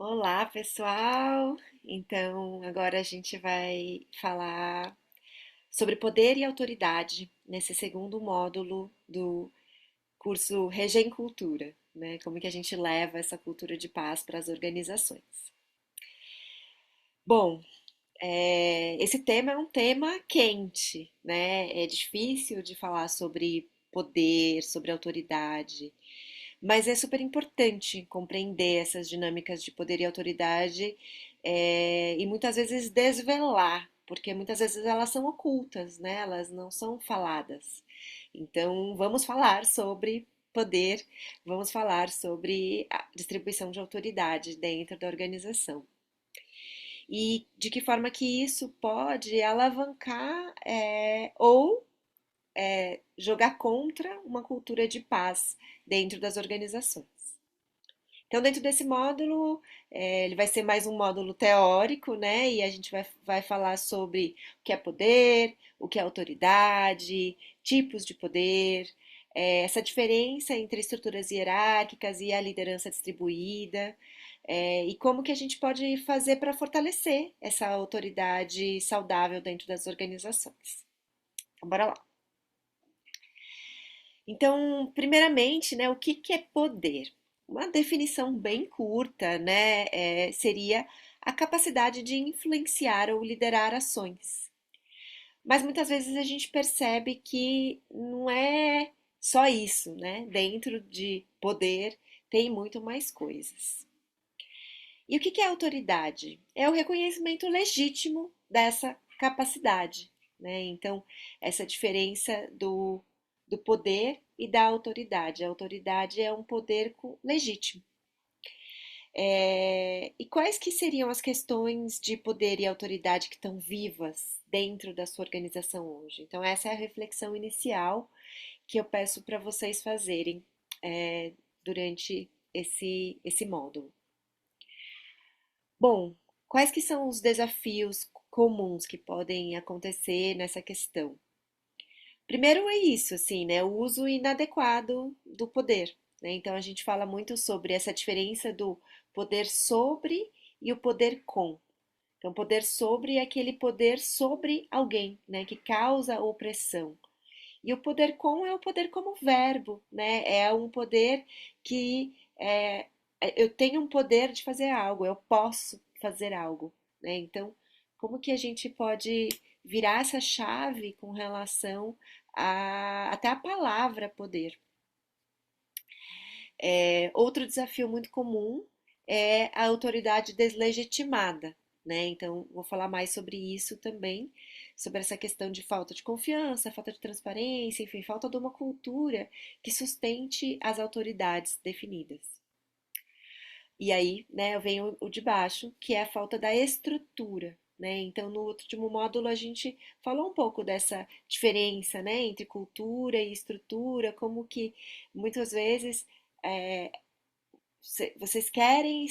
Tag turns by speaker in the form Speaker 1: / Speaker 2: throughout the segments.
Speaker 1: Olá, pessoal! Então, agora a gente vai falar sobre poder e autoridade nesse segundo módulo do curso Regem Cultura, né? Como que a gente leva essa cultura de paz para as organizações. Bom, esse tema é um tema quente, né? É difícil de falar sobre poder, sobre autoridade, mas é super importante compreender essas dinâmicas de poder e autoridade e muitas vezes desvelar, porque muitas vezes elas são ocultas, né? Elas não são faladas. Então, vamos falar sobre poder, vamos falar sobre a distribuição de autoridade dentro da organização. E de que forma que isso pode alavancar ou jogar contra uma cultura de paz dentro das organizações. Então, dentro desse módulo, ele vai ser mais um módulo teórico, né? E a gente vai falar sobre o que é poder, o que é autoridade, tipos de poder, essa diferença entre estruturas hierárquicas e a liderança distribuída, e como que a gente pode fazer para fortalecer essa autoridade saudável dentro das organizações. Então, bora lá. Então, primeiramente, né, o que que é poder? Uma definição bem curta, né, seria a capacidade de influenciar ou liderar ações. Mas muitas vezes a gente percebe que não é só isso, né? Dentro de poder tem muito mais coisas. E o que que é autoridade? É o reconhecimento legítimo dessa capacidade, né? Então, essa diferença do poder e da autoridade. A autoridade é um poder legítimo. E quais que seriam as questões de poder e autoridade que estão vivas dentro da sua organização hoje? Então, essa é a reflexão inicial que eu peço para vocês fazerem durante esse módulo. Bom, quais que são os desafios comuns que podem acontecer nessa questão? Primeiro é isso, assim, né? O uso inadequado do poder, né? Então a gente fala muito sobre essa diferença do poder sobre e o poder com. Então, poder sobre é aquele poder sobre alguém, né? Que causa opressão. E o poder com é o poder como verbo, né? É um poder que eu tenho um poder de fazer algo, eu posso fazer algo, né? Então, como que a gente pode virar essa chave com relação até a palavra poder? Outro desafio muito comum é a autoridade deslegitimada, né? Então, vou falar mais sobre isso também, sobre essa questão de falta de confiança, falta de transparência, enfim, falta de uma cultura que sustente as autoridades definidas. E aí, né, vem o de baixo, que é a falta da estrutura, né? Então, no último módulo, a gente falou um pouco dessa diferença, né, entre cultura e estrutura, como que muitas vezes é, vocês querem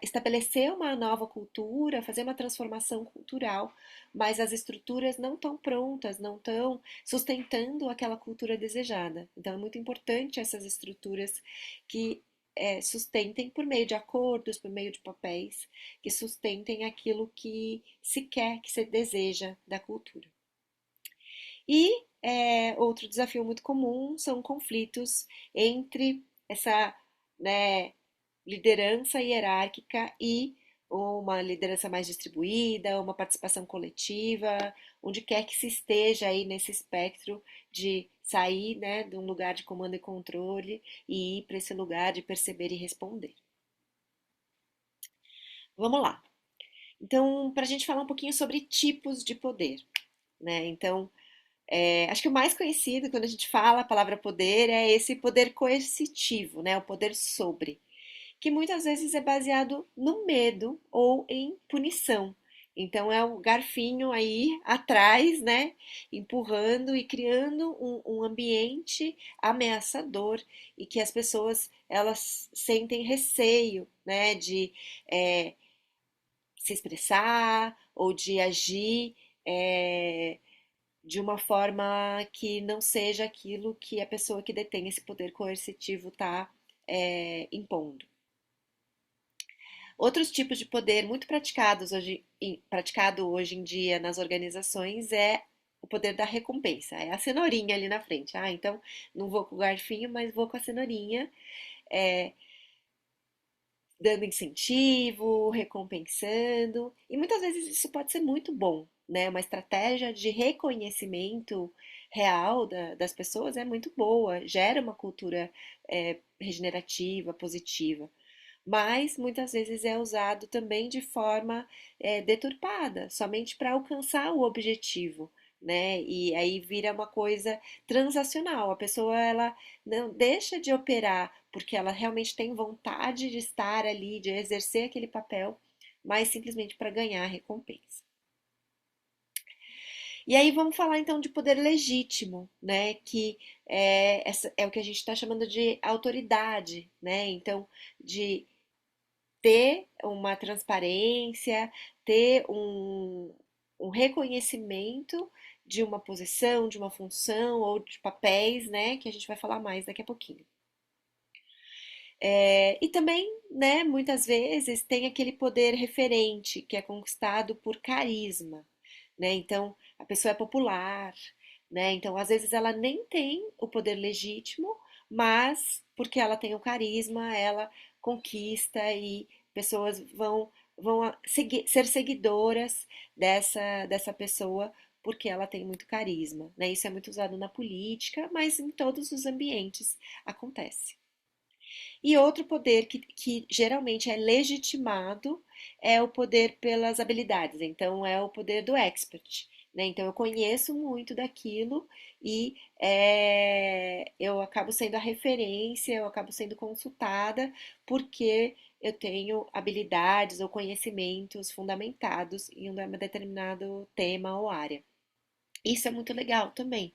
Speaker 1: estabelecer uma nova cultura, fazer uma transformação cultural, mas as estruturas não estão prontas, não estão sustentando aquela cultura desejada. Então, é muito importante essas estruturas que sustentem por meio de acordos, por meio de papéis, que sustentem aquilo que se quer, que se deseja da cultura. E outro desafio muito comum são conflitos entre essa, né, liderança hierárquica e uma liderança mais distribuída, uma participação coletiva, onde quer que se esteja aí nesse espectro de sair, né, de um lugar de comando e controle e ir para esse lugar de perceber e responder. Vamos lá. Então, para a gente falar um pouquinho sobre tipos de poder, né? Então, acho que o mais conhecido quando a gente fala a palavra poder é esse poder coercitivo, né? O poder sobre, que muitas vezes é baseado no medo ou em punição. Então é o garfinho aí atrás, né? Empurrando e criando um ambiente ameaçador e que as pessoas elas sentem receio, né? De é, se expressar ou de agir de uma forma que não seja aquilo que a pessoa que detém esse poder coercitivo está impondo. Outros tipos de poder muito praticado hoje em dia nas organizações é o poder da recompensa, é a cenourinha ali na frente. Ah, então não vou com o garfinho, mas vou com a cenourinha, é, dando incentivo, recompensando. E muitas vezes isso pode ser muito bom, né? Uma estratégia de reconhecimento real das pessoas é muito boa, gera uma cultura regenerativa, positiva, mas muitas vezes é usado também de forma deturpada, somente para alcançar o objetivo, né? E aí vira uma coisa transacional. A pessoa ela não deixa de operar porque ela realmente tem vontade de estar ali, de exercer aquele papel, mas simplesmente para ganhar a recompensa. E aí vamos falar então de poder legítimo, né? Que é o que a gente está chamando de autoridade, né? Então, de ter uma transparência, ter um reconhecimento de uma posição, de uma função ou de papéis, né, que a gente vai falar mais daqui a pouquinho. E também, né, muitas vezes tem aquele poder referente que é conquistado por carisma, né? Então, a pessoa é popular, né? Então, às vezes ela nem tem o poder legítimo, mas porque ela tem o carisma, ela conquista e pessoas ser seguidoras dessa pessoa porque ela tem muito carisma, né? Isso é muito usado na política, mas em todos os ambientes acontece. E outro poder que geralmente é legitimado é o poder pelas habilidades, então é o poder do expert. Né? Então eu conheço muito daquilo e eu acabo sendo a referência, eu acabo sendo consultada porque eu tenho habilidades ou conhecimentos fundamentados em um determinado tema ou área. Isso é muito legal também,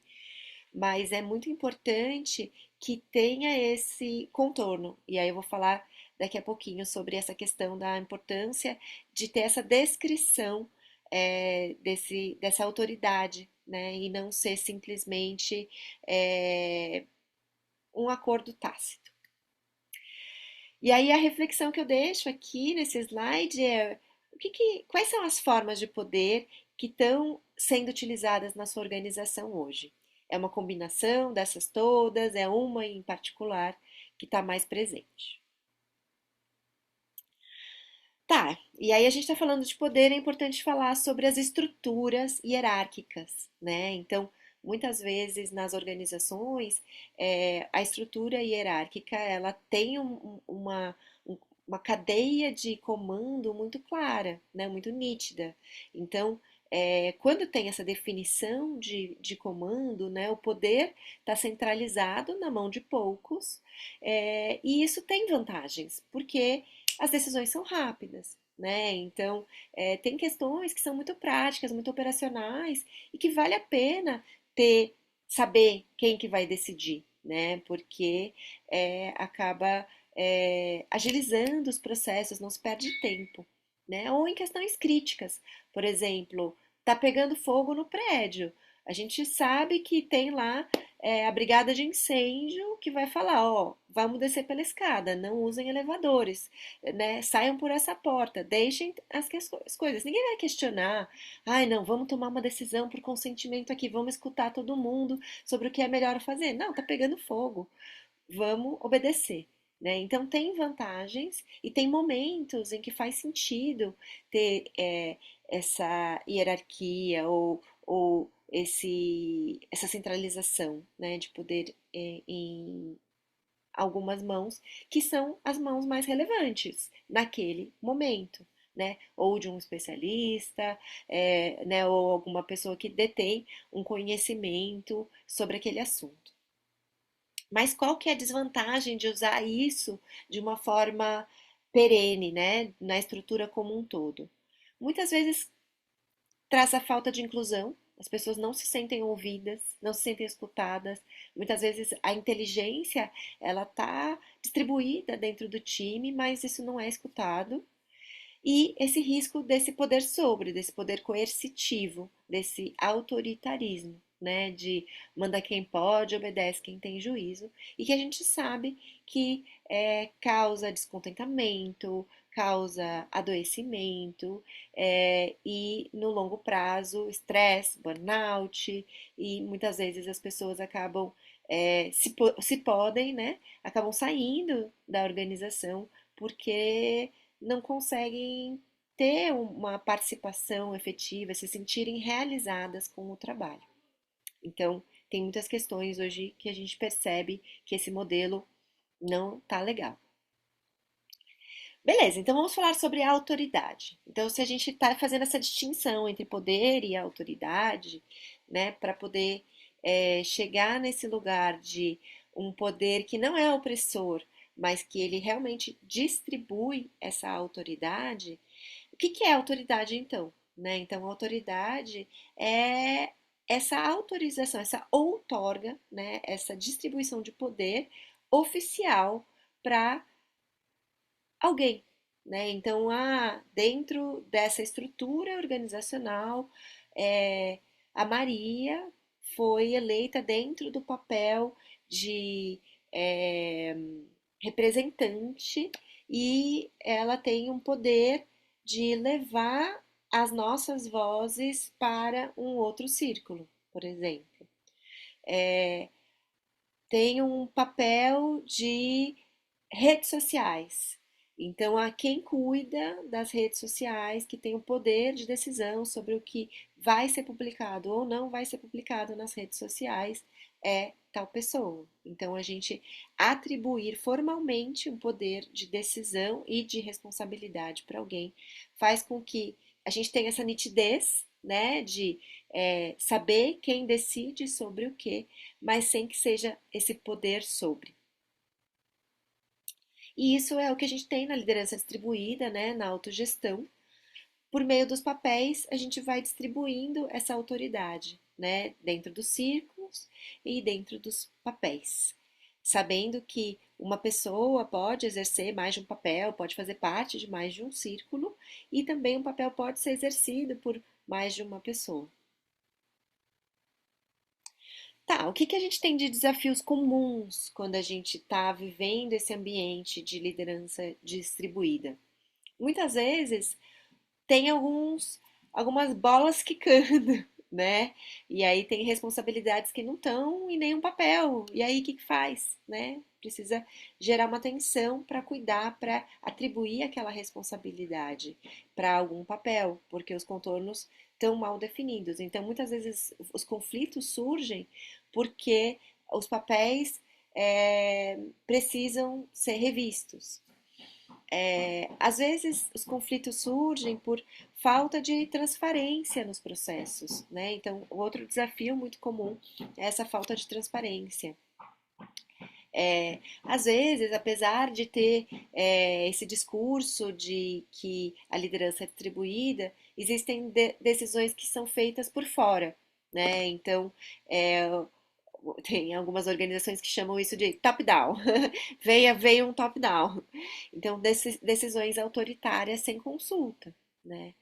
Speaker 1: mas é muito importante que tenha esse contorno. E aí eu vou falar daqui a pouquinho sobre essa questão da importância de ter essa descrição dessa autoridade, né? E não ser simplesmente é, um acordo tácito. E aí a reflexão que eu deixo aqui nesse slide é quais são as formas de poder que estão sendo utilizadas na sua organização hoje? É uma combinação dessas todas? É uma em particular que está mais presente? Tá, e aí a gente está falando de poder, é importante falar sobre as estruturas hierárquicas, né? Então, muitas vezes nas organizações, a estrutura hierárquica, ela tem uma cadeia de comando muito clara, né? Muito nítida. Então, quando tem essa definição de comando, né? O poder está centralizado na mão de poucos, e isso tem vantagens, porque as decisões são rápidas, né? Então, tem questões que são muito práticas, muito operacionais e que vale a pena saber quem que vai decidir, né? Porque acaba agilizando os processos, não se perde tempo, né? Ou em questões críticas, por exemplo, tá pegando fogo no prédio. A gente sabe que tem lá a brigada de incêndio que vai falar, ó, vamos descer pela escada, não usem elevadores, né? Saiam por essa porta, deixem as coisas. Ninguém vai questionar, ai, não, vamos tomar uma decisão por consentimento aqui, vamos escutar todo mundo sobre o que é melhor fazer. Não, tá pegando fogo, vamos obedecer. Né? Então tem vantagens e tem momentos em que faz sentido ter essa hierarquia ou essa centralização, né, de poder em algumas mãos, que são as mãos mais relevantes naquele momento. Né? Ou de um especialista, né? Ou alguma pessoa que detém um conhecimento sobre aquele assunto. Mas qual que é a desvantagem de usar isso de uma forma perene, né? Na estrutura como um todo? Muitas vezes traz a falta de inclusão, as pessoas não se sentem ouvidas, não se sentem escutadas. Muitas vezes a inteligência ela está distribuída dentro do time, mas isso não é escutado. E esse risco desse poder coercitivo, desse autoritarismo, né, de manda quem pode, obedece quem tem juízo, e que a gente sabe que causa descontentamento, causa adoecimento, e no longo prazo, estresse, burnout, e muitas vezes as pessoas acabam, se podem, né, acabam saindo da organização porque não conseguem ter uma participação efetiva, se sentirem realizadas com o trabalho. Então, tem muitas questões hoje que a gente percebe que esse modelo não tá legal. Beleza, então vamos falar sobre a autoridade. Então, se a gente está fazendo essa distinção entre poder e autoridade, né, para poder chegar nesse lugar de um poder que não é opressor, mas que ele realmente distribui essa autoridade, o que que é autoridade então? Né? Então, autoridade é essa autorização, essa outorga, né, essa distribuição de poder oficial para alguém, né? Então, dentro dessa estrutura organizacional, é, a Maria foi eleita dentro do papel de é, representante e ela tem um poder de levar as nossas vozes para um outro círculo, por exemplo. Tem um papel de redes sociais. Então, a quem cuida das redes sociais, que tem o poder de decisão sobre o que vai ser publicado ou não vai ser publicado nas redes sociais, é tal pessoa. Então, a gente atribuir formalmente um poder de decisão e de responsabilidade para alguém faz com que a gente tenha essa nitidez, né, de saber quem decide sobre o que, mas sem que seja esse poder sobre. E isso é o que a gente tem na liderança distribuída, né, na autogestão. Por meio dos papéis, a gente vai distribuindo essa autoridade, né, dentro dos círculos e dentro dos papéis. Sabendo que uma pessoa pode exercer mais de um papel, pode fazer parte de mais de um círculo, e também um papel pode ser exercido por mais de uma pessoa. Tá, o que que a gente tem de desafios comuns quando a gente está vivendo esse ambiente de liderança distribuída? Muitas vezes tem algumas bolas quicando, né? E aí tem responsabilidades que não estão em nenhum papel. E aí o que que faz, né? Precisa gerar uma atenção para cuidar, para atribuir aquela responsabilidade para algum papel, porque os contornos estão mal definidos. Então, muitas vezes os conflitos surgem porque os papéis precisam ser revistos. Às vezes, os conflitos surgem por falta de transparência nos processos, né? Então, outro desafio muito comum é essa falta de transparência. Às vezes, apesar de ter esse discurso de que a liderança é distribuída, existem decisões que são feitas por fora, né? Então, é, tem algumas organizações que chamam isso de top-down. Veio um top-down. Então, decisões autoritárias sem consulta, né?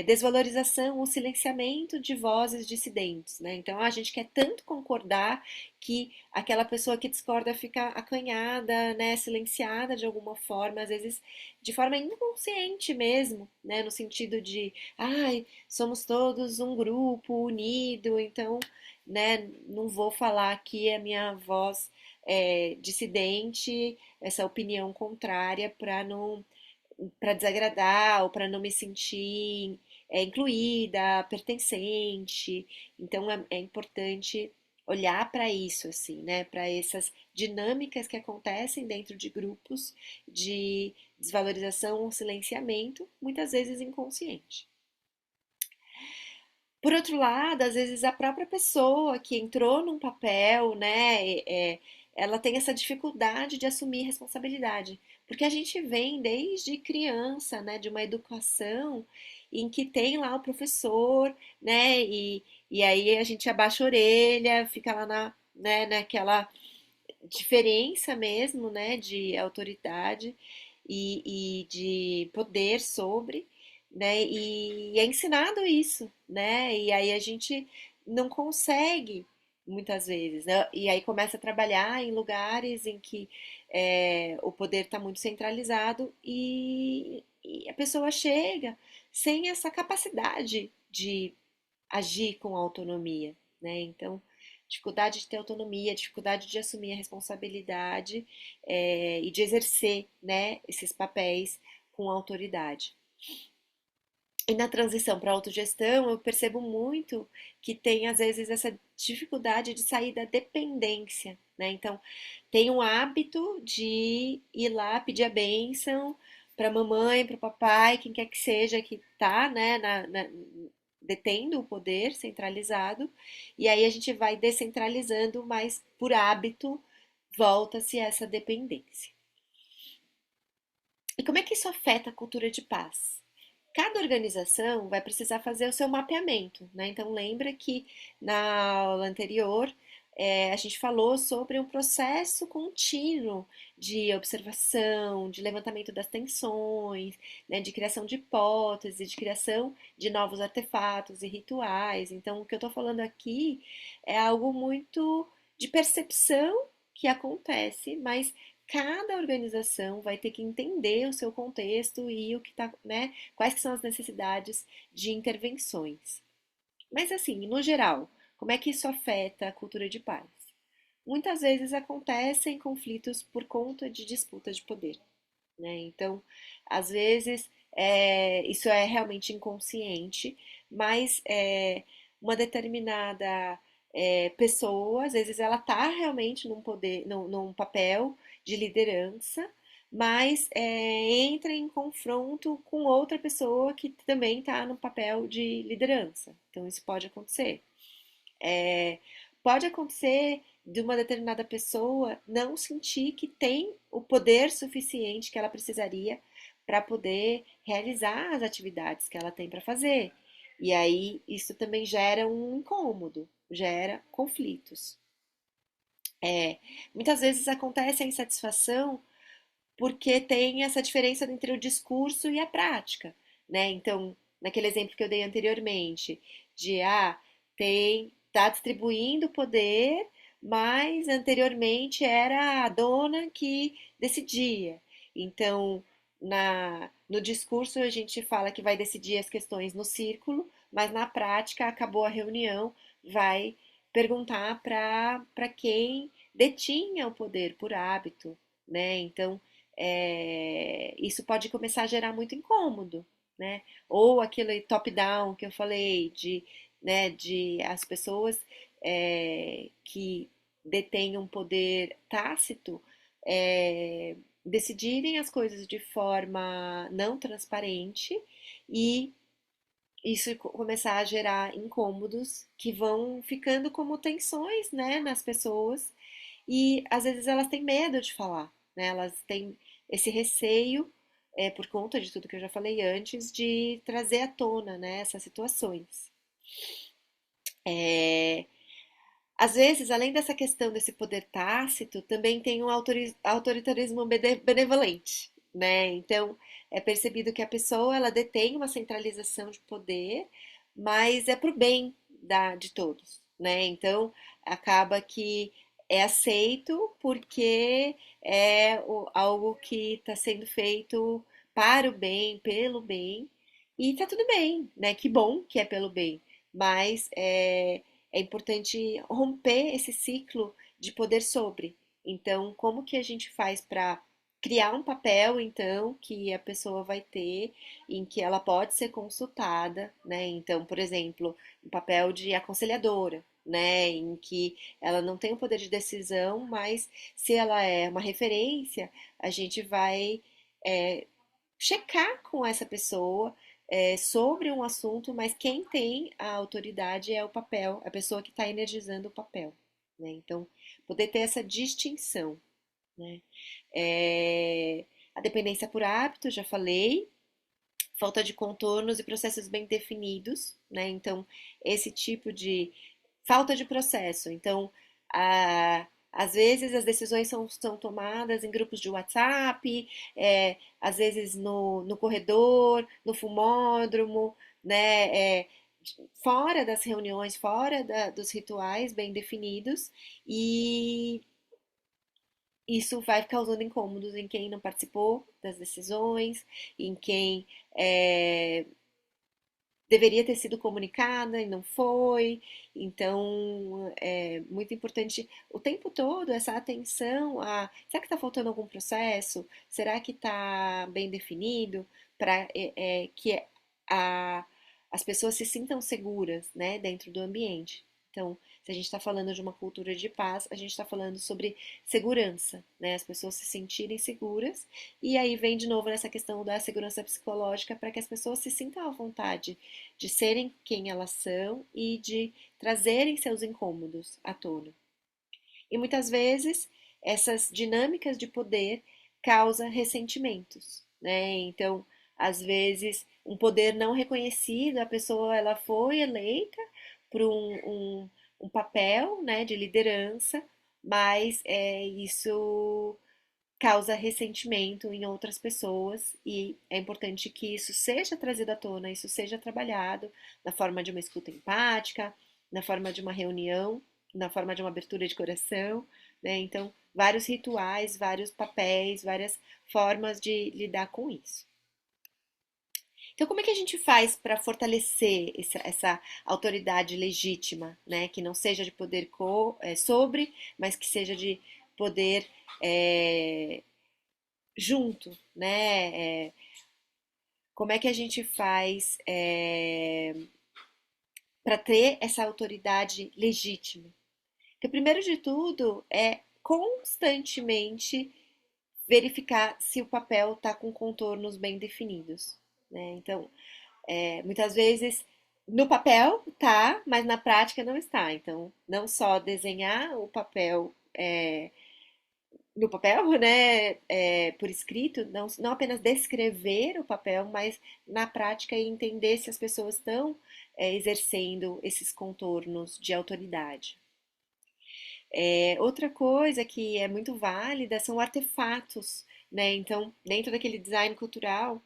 Speaker 1: Desvalorização ou silenciamento de vozes dissidentes, né? Então, a gente quer tanto concordar que aquela pessoa que discorda fica acanhada, né? Silenciada de alguma forma, às vezes de forma inconsciente mesmo, né? No sentido de, ai, somos todos um grupo unido, então, né? Não vou falar aqui a minha voz dissidente, essa opinião contrária para desagradar ou para não me sentir incluída, pertencente. Então é importante olhar para isso, assim, né? Para essas dinâmicas que acontecem dentro de grupos de desvalorização ou silenciamento, muitas vezes inconsciente. Por outro lado, às vezes a própria pessoa que entrou num papel, né, ela tem essa dificuldade de assumir responsabilidade, porque a gente vem desde criança, né, de uma educação em que tem lá o professor, né, e aí a gente abaixa a orelha, fica lá né, naquela diferença mesmo, né, de autoridade e de poder sobre, né, e é ensinado isso, né, e aí a gente não consegue muitas vezes, né, e aí começa a trabalhar em lugares em que o poder está muito centralizado e a pessoa chega sem essa capacidade de agir com autonomia, né? Então, dificuldade de ter autonomia, dificuldade de assumir a responsabilidade e de exercer, né, esses papéis com autoridade. E na transição para a autogestão, eu percebo muito que tem, às vezes, essa dificuldade de sair da dependência, né? Então, tem um hábito de ir lá pedir a bênção para a mamãe, para o papai, quem quer que seja que tá, né, detendo o poder centralizado, e aí a gente vai descentralizando, mas por hábito volta-se a essa dependência. E como é que isso afeta a cultura de paz? Cada organização vai precisar fazer o seu mapeamento, né? Então lembra que na aula anterior a gente falou sobre um processo contínuo de observação, de levantamento das tensões, né? De criação de hipóteses, de criação de novos artefatos e rituais. Então o que eu estou falando aqui é algo muito de percepção que acontece, mas cada organização vai ter que entender o seu contexto e o que tá, né, quais que são as necessidades de intervenções. Mas assim, no geral, como é que isso afeta a cultura de paz? Muitas vezes acontecem conflitos por conta de disputa de poder, né? Então, às vezes, isso é realmente inconsciente, mas uma determinada pessoa, às vezes ela está realmente num poder, num papel de liderança, mas entra em confronto com outra pessoa que também está no papel de liderança. Então, isso pode acontecer. É, pode acontecer de uma determinada pessoa não sentir que tem o poder suficiente que ela precisaria para poder realizar as atividades que ela tem para fazer. E aí isso também gera um incômodo, gera conflitos. É, muitas vezes acontece a insatisfação porque tem essa diferença entre o discurso e a prática, né? Então, naquele exemplo que eu dei anteriormente, de tá distribuindo poder, mas anteriormente era a dona que decidia. Então, no discurso a gente fala que vai decidir as questões no círculo, mas na prática acabou a reunião, vai perguntar para quem detinha o poder por hábito, né? Então, isso pode começar a gerar muito incômodo, né? Ou aquele top-down que eu falei, né, de as pessoas que detêm um poder tácito decidirem as coisas de forma não transparente e isso começar a gerar incômodos que vão ficando como tensões, né, nas pessoas e às vezes elas têm medo de falar, né? Elas têm esse receio, por conta de tudo que eu já falei antes, de trazer à tona, né, essas situações. É, às vezes, além dessa questão desse poder tácito, também tem um autoritarismo benevolente, né? Então, é percebido que a pessoa ela detém uma centralização de poder, mas é para o bem de todos, né? Então, acaba que é aceito porque algo que está sendo feito para o bem, pelo bem, e tá tudo bem, né? Que bom que é pelo bem, mas é importante romper esse ciclo de poder sobre. Então, como que a gente faz para criar um papel, então, que a pessoa vai ter, em que ela pode ser consultada, né? Então, por exemplo, um papel de aconselhadora, né? Em que ela não tem o poder de decisão, mas se ela é uma referência, a gente vai é, checar com essa pessoa sobre um assunto, mas quem tem a autoridade é o papel, a pessoa que está energizando o papel, né? Então, poder ter essa distinção, né? É, a dependência por hábito, já falei, falta de contornos e processos bem definidos, né? Então, esse tipo de falta de processo. Então, às vezes as decisões são tomadas em grupos de WhatsApp, às vezes no corredor, no fumódromo, né? Fora das reuniões, fora dos rituais bem definidos, e isso vai causando incômodos em quem não participou das decisões, em quem é, deveria ter sido comunicada e não foi. Então, é muito importante o tempo todo essa atenção a, será que está faltando algum processo? Será que está bem definido para que a, as pessoas se sintam seguras, né, dentro do ambiente? Então, se a gente está falando de uma cultura de paz, a gente está falando sobre segurança, né? As pessoas se sentirem seguras. E aí vem de novo nessa questão da segurança psicológica para que as pessoas se sintam à vontade de serem quem elas são e de trazerem seus incômodos à tona. E muitas vezes essas dinâmicas de poder causam ressentimentos, né? Então, às vezes, um poder não reconhecido, a pessoa ela foi eleita por um papel, né, de liderança, mas isso causa ressentimento em outras pessoas e é importante que isso seja trazido à tona, isso seja trabalhado na forma de uma escuta empática, na forma de uma reunião, na forma de uma abertura de coração, né? Então, vários rituais, vários papéis, várias formas de lidar com isso. Então, como é que a gente faz para fortalecer essa autoridade legítima, né? Que não seja de poder sobre, mas que seja de poder junto, né? Como é que a gente faz para ter essa autoridade legítima? Porque, primeiro de tudo, é constantemente verificar se o papel está com contornos bem definidos, né? Então, muitas vezes no papel tá, mas na prática não está. Então, não só desenhar o papel no papel, né, por escrito, não apenas descrever o papel, mas na prática entender se as pessoas estão exercendo esses contornos de autoridade. Outra coisa que é muito válida são artefatos, né? Então, dentro daquele design cultural,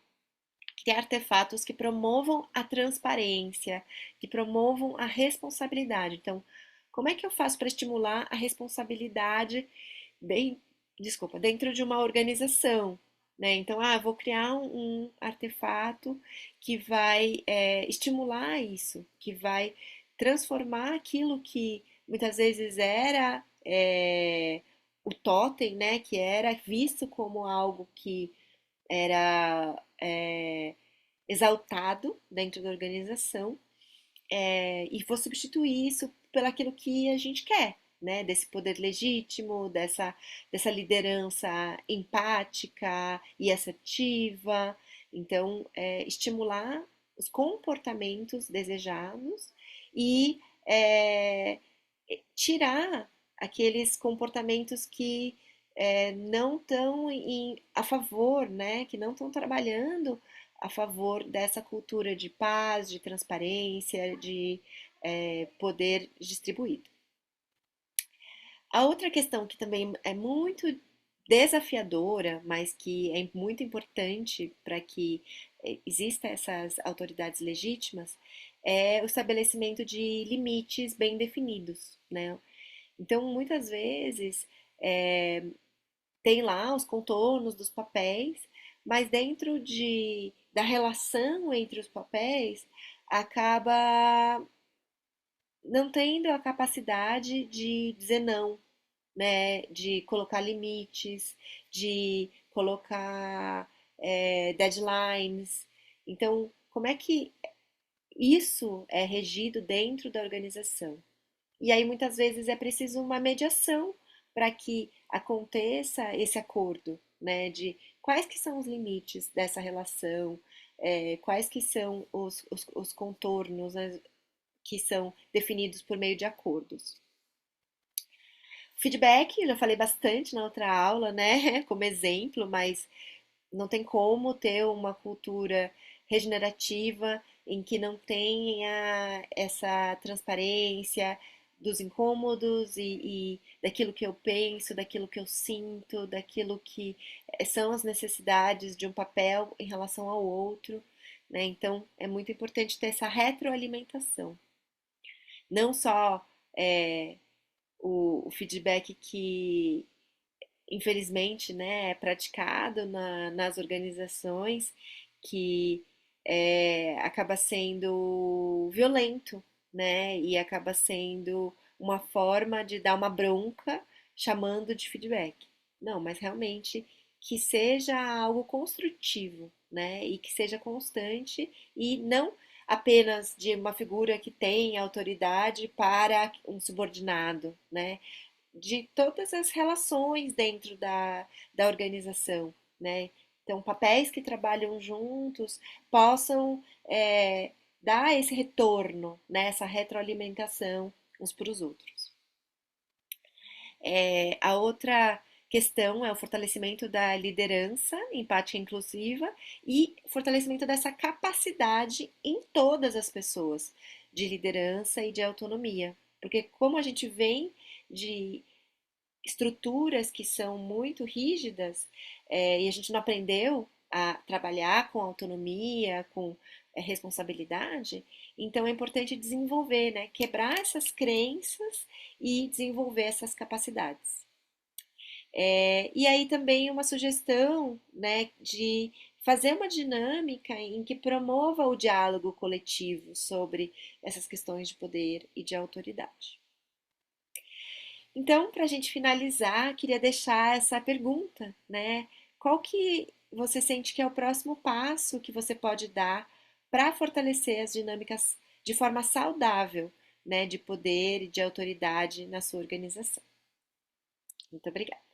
Speaker 1: ter artefatos que promovam a transparência, que promovam a responsabilidade. Então, como é que eu faço para estimular a responsabilidade bem, desculpa, dentro de uma organização, né? Então, vou criar um artefato que vai estimular isso, que vai transformar aquilo que muitas vezes era o totem, né? Que era visto como algo que era exaltado dentro da organização e vou substituir isso pelo aquilo que a gente quer, né? Desse poder legítimo, dessa liderança empática e assertiva. Então, estimular os comportamentos desejados e tirar aqueles comportamentos que não estão a favor, né? Que não estão trabalhando a favor dessa cultura de paz, de transparência, de poder distribuído. A outra questão que também é muito desafiadora, mas que é muito importante para que exista essas autoridades legítimas, é o estabelecimento de limites bem definidos, né? Então, muitas vezes, tem lá os contornos dos papéis, mas dentro da relação entre os papéis, acaba não tendo a capacidade de dizer não, né? De colocar limites, de colocar deadlines. Então, como é que isso é regido dentro da organização? E aí, muitas vezes, é preciso uma mediação para que aconteça esse acordo, né? De quais que são os limites dessa relação, quais que são os contornos, né, que são definidos por meio de acordos. Feedback, eu já falei bastante na outra aula, né? Como exemplo, mas não tem como ter uma cultura regenerativa em que não tenha essa transparência dos incômodos e daquilo que eu penso, daquilo que eu sinto, daquilo que são as necessidades de um papel em relação ao outro, né? Então é muito importante ter essa retroalimentação. Não só é, o feedback que infelizmente, né, é praticado nas organizações que acaba sendo violento, né, e acaba sendo uma forma de dar uma bronca chamando de feedback. Não, mas realmente que seja algo construtivo, né, e que seja constante e não apenas de uma figura que tem autoridade para um subordinado, né? De todas as relações dentro da organização, né? Então, papéis que trabalham juntos possam dar esse retorno, né? Essa retroalimentação uns para os outros. A outra questão é o fortalecimento da liderança empática inclusiva e fortalecimento dessa capacidade em todas as pessoas de liderança e de autonomia. Porque como a gente vem de estruturas que são muito rígidas e a gente não aprendeu a trabalhar com autonomia, com responsabilidade, então é importante desenvolver, né? Quebrar essas crenças e desenvolver essas capacidades. E aí também uma sugestão, né, de fazer uma dinâmica em que promova o diálogo coletivo sobre essas questões de poder e de autoridade. Então, para a gente finalizar, queria deixar essa pergunta, né? Qual que você sente que é o próximo passo que você pode dar para fortalecer as dinâmicas de forma saudável, né, de poder e de autoridade na sua organização? Muito obrigada.